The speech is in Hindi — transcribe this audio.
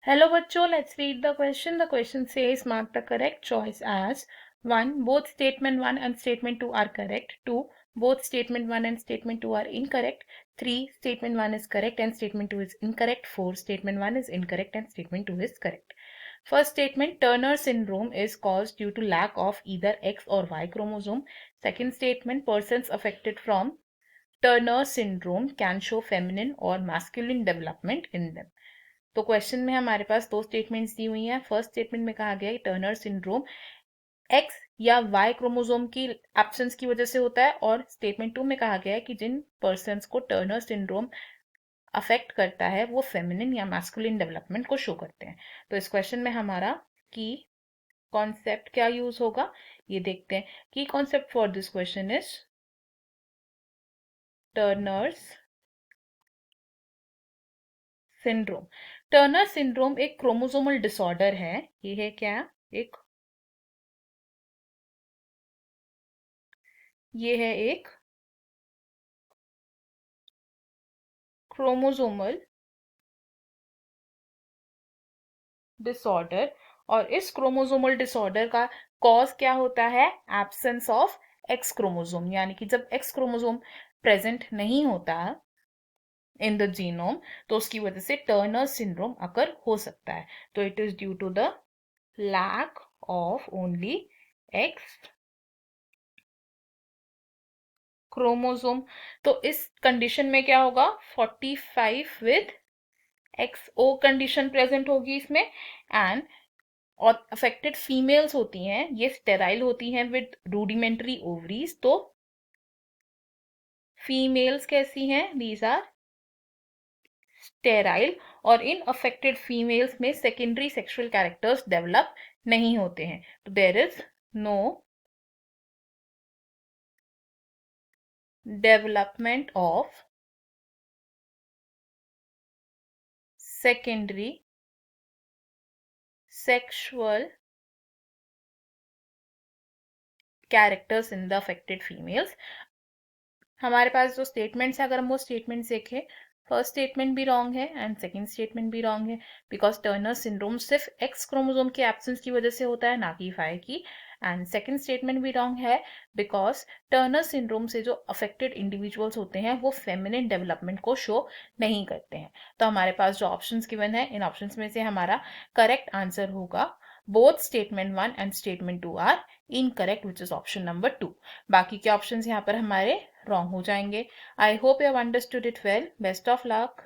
Hello बच्चों, let's read the question. The question says mark the correct choice as 1. Both statement 1 and statement 2 are correct. 2. Both statement 1 and statement 2 are incorrect. 3. Statement 1 is correct and statement 2 is incorrect. 4. Statement 1 is incorrect and statement 2 is correct. First statement, Turner syndrome is caused due to lack of either X or Y chromosome. Second statement, persons affected from Turner syndrome can show feminine or masculine development in them. तो क्वेश्चन में हमारे पास दो स्टेटमेंट्स दी हुई हैं. फर्स्ट स्टेटमेंट में कहा गया है टर्नर सिंड्रोम एक्स या वाई क्रोमोसोम की एब्सेंस की वजह से होता है, और स्टेटमेंट 2 में कहा गया है कि जिन पर्सन्स को टर्नर सिंड्रोम अफेक्ट करता है वो फेमिनिन या मैस्कुलिन डेवलपमेंट को शो करते हैं. तो इस क्वेश्चन में हमारा की कॉन्सेप्ट क्या यूज होगा ये देखते हैं. की concept for this question is Turners syndrome. Turner syndrome एक क्रोमोसोमल डिसऑर्डर है. ये है क्या? ये है एक क्रोमोसोमल डिसऑर्डर, और इस क्रोमोसोमल डिसऑर्डर का कॉज क्या होता है? Absence of x chromosome. यानी कि जब एक्स क्रोमोसोम प्रेजेंट नहीं होता इन द जीनोम तो उसकी वजह से टर्नर सिंड्रोम अकर हो सकता है. तो it is due to the lack of only x chromosome. तो इस कंडीशन में क्या होगा? 45 विद XO कंडीशन प्रेजेंट होगी इसमें. एंड और अफेक्टेड फीमेल्स होती हैं, ये स्टेराइल होती हैं विद रूडिमेंट्री ओवरीज. तो फीमेल्स कैसी हैं? These are sterile. और इन अफेक्टेड फीमेल्स में सेकेंडरी सेक्सुअल कैरेक्टर्स डेवलप नहीं होते हैं. तो there is no development of secondary sexual characters in the affected females. हमारे पास जो स्टेटमेंट्स है, अगर हम वो स्टेटमेंट्स देखें, फर्स्ट स्टेटमेंट भी रॉन्ग है एंड सेकंड स्टेटमेंट भी रॉन्ग है, बिकॉज टर्नर सिंड्रोम सिर्फ एक्स क्रोमोसोम के एब्सेंस की वजह से होता है, ना कि वाई की. एंड सेकंड स्टेटमेंट भी रॉन्ग है बिकॉज टर्नर सिंड्रोम से जो अफेक्टेड इंडिविजुअल्स होते हैं वो फेमिनिन डेवलपमेंट को शो नहीं करते हैं. तो हमारे पास जो ऑप्शंस गिवन है, इन ऑप्शंस में से हमारा करेक्ट आंसर होगा both statement 1 and statement 2 are incorrect, which is option number 2. बाकी के ऑप्शंस यहाँ पर हमारे रॉन्ग हो जाएंगे. I hope you have understood it well. Best of luck.